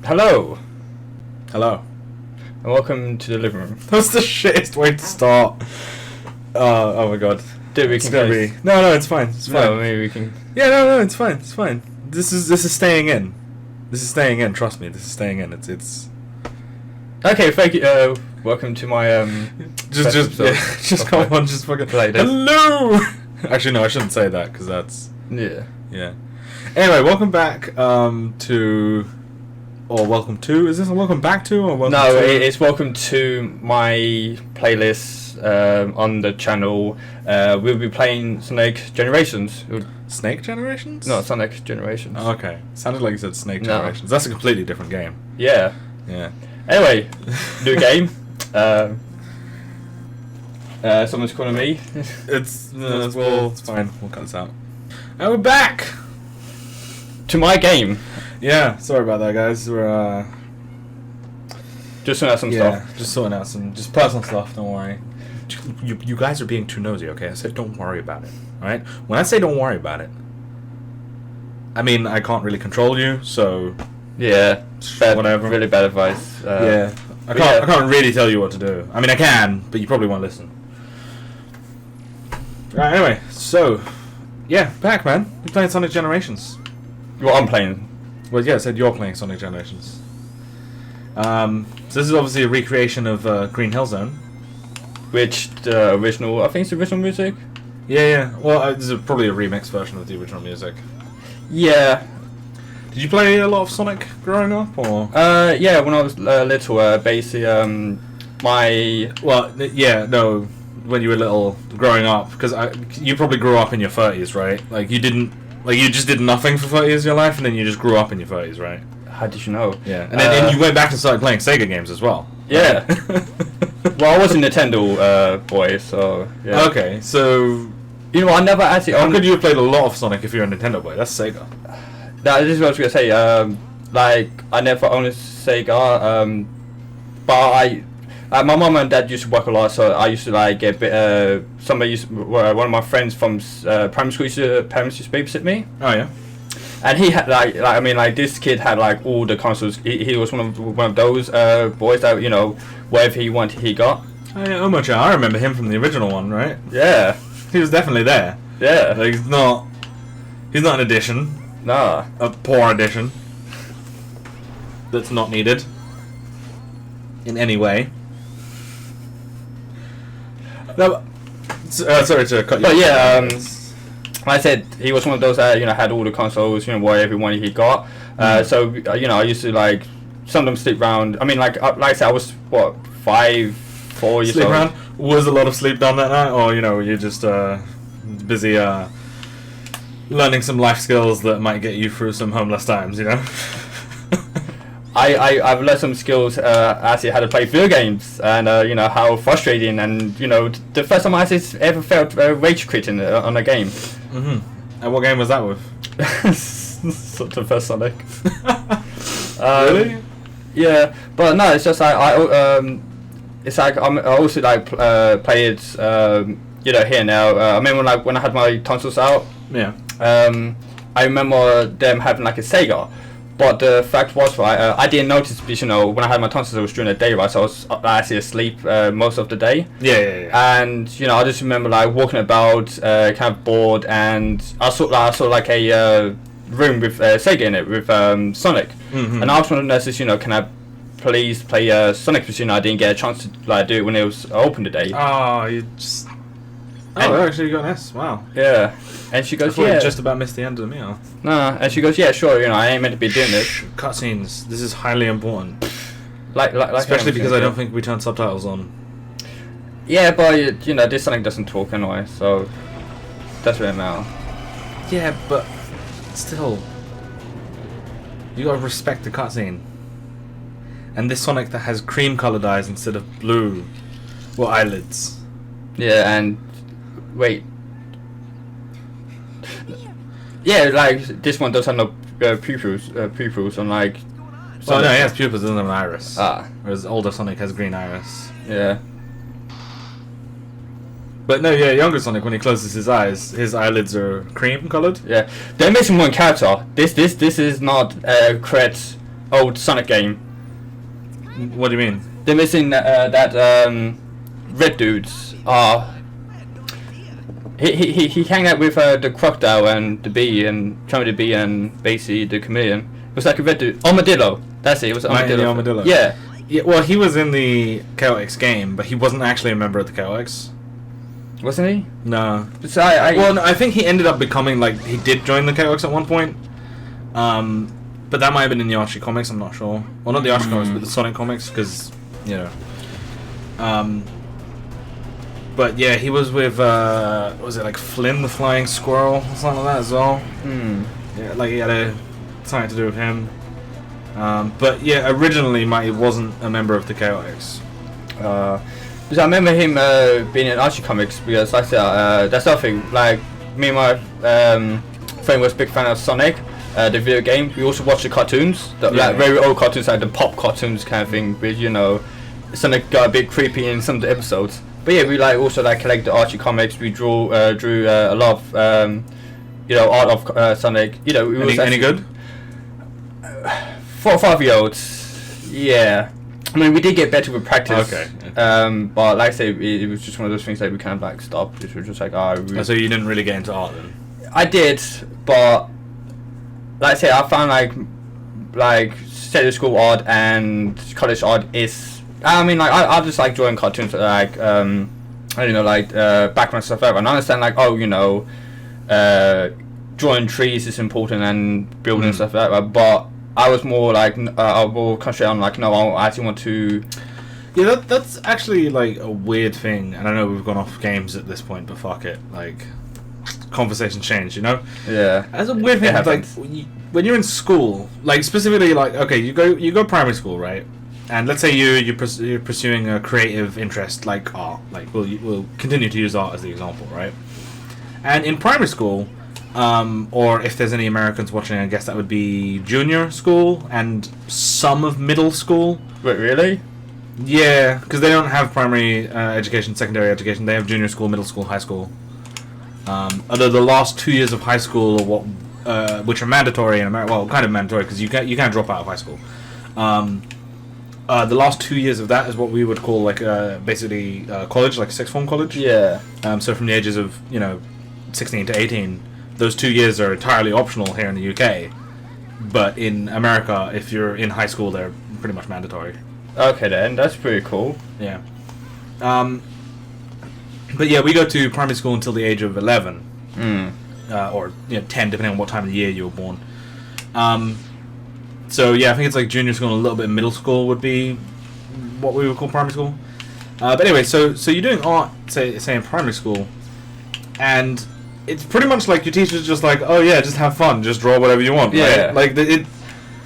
Hello, Hello. and welcome to the living room. That's the shittest way to start. Oh my god. Dude, we It's can gonna close. be. No, it's fine. It's fine. No, maybe we can. Yeah, no, it's fine. It's fine. This is staying in. This is staying in. Trust me. This is staying in. It's. Okay, thank you. Welcome to my Just episode just of come my on. Just fucking. play this. Hello. Actually, no. I shouldn't say that because that's Yeah. yeah. Anyway, welcome back to. Or welcome to? Is this a welcome back to or welcome No, to? it's welcome to my playlist on the channel. We'll be playing Sonic Generations. Snake Generations? No, Sonic Generations. Oh, okay. Sounded like you said Snake No. Generations. That's a completely different game. Yeah. Yeah. Anyway, new game. Someone's calling me. It's That's well, cool. it's fine. We'll cut this out. And we're back. To my game. Yeah, sorry about that, guys. We're Just sort out some stuff. just sorting out some just personal stuff. Don't worry. You guys are being too nosy. Okay, I said don't worry about it. All right. When I say don't worry about it, I mean I can't really control you, so Yeah. Whatever. Really bad advice. yeah. I but can't. yeah. I can't really tell you what to do. I mean I can, but you probably won't listen. Right. Anyway, so yeah, back man. You're playing Sonic Generations. What I'm playing. Well, yeah, I said you're playing Sonic Generations. So this is obviously a recreation of Green Hill Zone. Which the original, I think it's the original music. Yeah. Well, this is probably a remix version of the original music. Yeah. Did you play a lot of Sonic growing up, or? Yeah, when I was little, basically, my... Well, no. When you were little, growing up, because you probably grew up in your 30s, right? Like you didn't, like you just did nothing for 30 years of your life, and then you just grew up in your 30s, right? How did you know? Yeah. And then you went back and started playing Sega games as well. Yeah. Well, I was a Nintendo boy, so... Yeah. Okay, so You know, I never actually... how could you have played a lot of Sonic if you're a Nintendo boy? That's Sega. This is what I was going to say. Like, I never owned a Sega, but my mum and dad used to work a lot, so I used to like get one of my friends from primary school parents used to babysit me, Oh yeah. and he had like this kid had like all the consoles. He was one of those boys that, you know, whatever he wanted he got. Oh yeah, Omocha. I remember him from the original one, right? Yeah, He was definitely there. yeah. Like he's not an addition, Nah. a poor addition that's not needed in any way. No, sorry to cut you. But off. yeah, like I said, he was one of those that, you know, had all the consoles, you know, whatever one he got. So you know, I used to like some of them sleep around. I mean, like I said, I was what 4 years Sleep old. around. Was a lot of sleep done that night, or you're just busy learning some life skills that might get you through some homeless times, I've learned some skills actually how to play video games, and you know how frustrating, and you know the first time I actually ever felt rage quitting on a game. Mhm. And what game was that with? Sort of first Sonic. Really? Yeah, but no, it's just like it's like I also like play it, you know, here and now. I remember when I had my tonsils out. Yeah. I remember them having like a Sega, but the fact was, right, I didn't notice because, you know, when I had my tonsils it was during the day, right, so I was actually asleep most of the day. Yeah. And you know, I just remember like walking about, kind of bored, and I saw like a room with Sega in it with Sonic, Mhm. and I was one of the nurses, you know, can I please play Sonic, because, you know, I didn't get a chance to like do it when it was open today. Oh, you just. And- Oh, actually, you got an S. Wow. Yeah, and she I goes, thought yeah, you just about missed the end of the meal. no, and she goes, yeah, sure, you know, I ain't meant to be doing this. Cutscenes. This is highly important, Like especially because I yeah. don't think we turn subtitles on. Yeah, but you know, this Sonic doesn't talk anyway, so that's what it matter. Yeah, but still, you gotta respect the cutscene. And this Sonic that has cream-colored eyes instead of blue, or eyelids. Yeah, and wait. Yeah, like this one does have no pupils, unlike. Well, no, he has pupils, doesn't have an iris. Whereas Whereas older Sonic has green iris. yeah. But no, yeah, younger Sonic, when he closes his eyes, his eyelids are cream-colored. Yeah, they're missing one character. This is not correct old Sonic game. What do you mean? They're missing that red dudes. He hang out with the crocodile and the bee and Chummy the bee and basically the chameleon. It was like a red dude. Armadillo. That's it. It was Mighty Armadillo. Armadillo. Yeah. Yeah. Well, he was in the KOX game, but he wasn't actually a member of the KOX. Wasn't he? No. So I No, I think he ended up becoming like he did join the KOX at one point. But that might have been in the Archie comics. I'm not sure. Well, not the Archie comics, but the Sonic comics, because you know. But yeah, he was with was it like Flynn the Flying Squirrel or something like that as well? Yeah, like he had something to do with him. But yeah, originally Mighty wasn't a member of the KOX. Because I remember him being in Archie comics because like I said, that's something like me and my friend was a big fan of Sonic, the video game. We also watched the cartoons, like very old cartoons, like the pop cartoons kind of thing. With Sonic got a bit creepy in some of the episodes. But yeah, we also collect the Archie comics. We drew a lot of art of Sonic. Any good? 4 or 5 year olds. Yeah. I mean, we did get better with practice. Okay. But like I say, it was just one of those things that we kind of stopped. It was just like, So you didn't really get into art then? I did, but like I say, I found like secondary school art and college art is. I mean, like I just like drawing cartoons, like I don't know, like background stuff. And I understand, like drawing trees is important and building stuff like that. But I was more like I will concentrate on I actually want to. Yeah, that's actually like a weird thing, and I know we've gone off games at this point, but fuck it, like conversation change, you know? Yeah. That's a weird thing. Like when you're in school, like specifically, like okay, you go primary school, right? And let's say you're pursuing a creative interest like art, like we'll continue to use art as the example, right? And in primary school, or if there's any Americans watching, I guess that would be junior school and some of middle school. Wait, really? Yeah, because they don't have primary education, secondary education. They have junior school, middle school, high school. Although the last 2 years of high school, are what, which are mandatory in America, well, kind of mandatory because you can't drop out of high school. The last 2 years of that is what we would call like basically college, like sixth form college. Yeah. So from the ages of 16 to 18, those 2 years are entirely optional here in the UK. But in America, if you're in high school, they're pretty much mandatory. Okay then, that's pretty cool. Yeah. But yeah, we go to primary school until the age of 11. Or 10, depending on what time of the year you were born. So yeah, I think it's like junior school and a little bit of middle school would be what we would call primary school. But anyway, so you're doing art, say in primary school, and it's pretty much like your teacher's just like, oh yeah, just have fun, just draw whatever you want. Yeah. Right? Like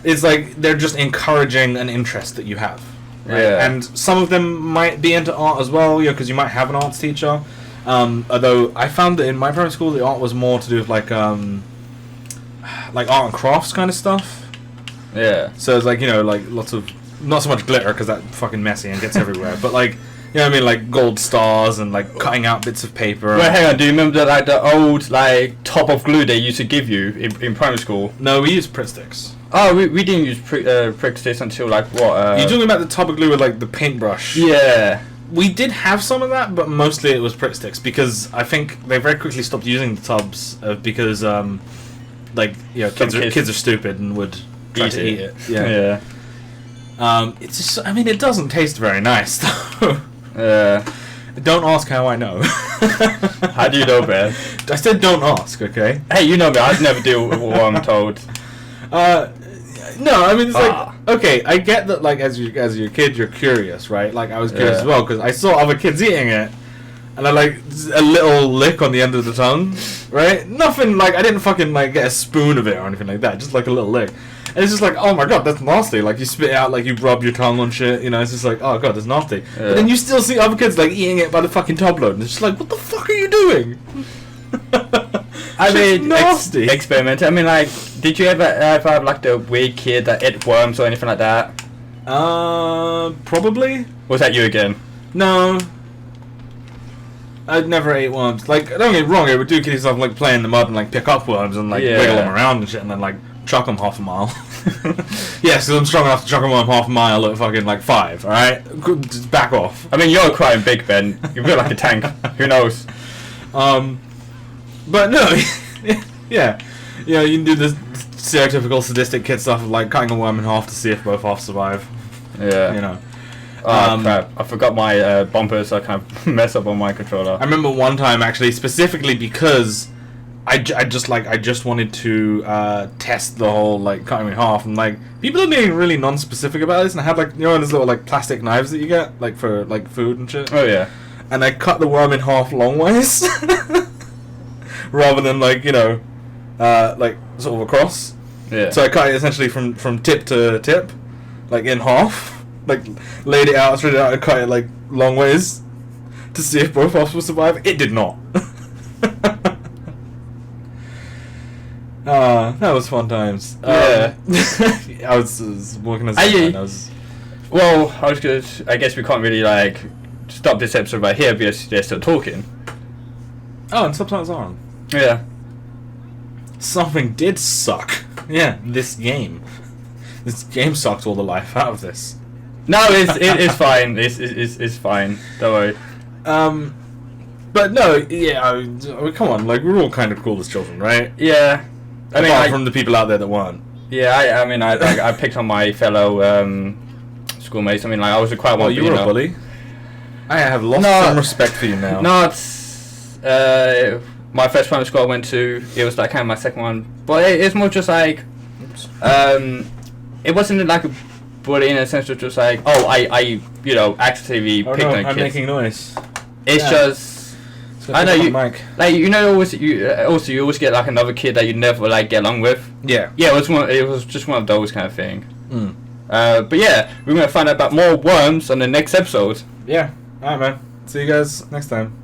it's like they're just encouraging an interest that you have. Right? Yeah. And some of them might be into art as well, because you might have an arts teacher. Although I found that in my primary school, the art was more to do with like art and crafts kind of stuff. Yeah. So it's like like lots of, not so much glitter because that's fucking messy and gets everywhere, but like what I mean, like gold stars and like cutting out bits of paper. Wait, hang on. Do you remember the old top of glue they used to give you in primary school? No, we used Pritt sticks. Oh, we didn't use Pritt sticks until like what? You're talking about the top of glue with like the paintbrush? Yeah. We did have some of that, but mostly it was Pritt sticks because I think they very quickly stopped using the tubs because kids are stupid and would try to eat it. Yeah. It's just, I mean, it doesn't taste very nice though. Yeah. Don't ask how I know. How do you know, Ben? I said don't ask, okay? Hey, you know me. I'd never deal with what I'm told. No, I mean it's like, okay, I get that like as your kid you're curious, right? Like I was curious as well because I saw other kids eating it, and I like a little lick on the end of the tongue, right? Nothing like I didn't fucking like get a spoon of it or anything like that, just like a little lick. And it's just like, oh my god, that's nasty. Like you spit it out, like you rub your tongue on shit, it's just like, oh god, that's nasty. Yeah. But then you still see other kids like eating it by the fucking tub load, and it's just like, what the fuck are you doing? I mean, nasty. Experiment. I mean, like, did you ever have like the weird kid that ate worms or anything like that? Probably. Was that you again? No. I'd never ate worms. Like, don't get me wrong, I would do kiddie stuff like play in the mud and like pick up worms and like wiggle them around and shit and then like Chuck him half a mile. Yes, I'm strong enough to chuck him half a mile at fucking like 5. All right, just back off. I mean, you're quite big, Ben. You feel like a tank. Who knows? But no, yeah, you know, you can do this stereotypical sadistic kid stuff of like cutting a worm in half to see if both halves survive. Yeah. You know. Oh crap! I forgot my bumper, so I kind of mess up on my controller. I remember one time actually, specifically because I just wanted to test the whole like cutting in half, and like people are being really non-specific about this, and I had like, you know, those little like plastic knives that you get like for like food and shit. Oh yeah. And I cut the worm in half long ways, rather than like, you know, like sort of across. Yeah. So I cut it essentially from tip to tip, like in half, like laid it out, straight it out, and cut it like long ways to see if both halves will survive. It did not. That was fun times. Yeah. I was working as Well, I guess we can't really like stop this episode right here because they're still talking. Oh, and subtitles are on. Yeah. Something did suck. Yeah, this game. This game sucked all the life out of this. No, it's fine. It's fine. Don't worry. But no, yeah, I mean, come on, like, we're all kind of cool as children, right? Yeah. Apart from the people out there that weren't. Yeah, I picked on my fellow schoolmates. I mean, like, I was quite one. Well, you were a bully. I have lost some respect for you now. No, it's my first primary school I went to. It was like kind of my second one, but it's more just like, it wasn't like a bully in a sense of just like, oh, I you know, actively picked on kids. I'm making noise. It's just. I know you, like, you know, you always get like another kid that you never like get along with. Yeah. Yeah, it was just one of those kind of thing. Mm. But yeah, we're gonna find out about more worms on the next episode. Yeah. Alright, man. See you guys next time.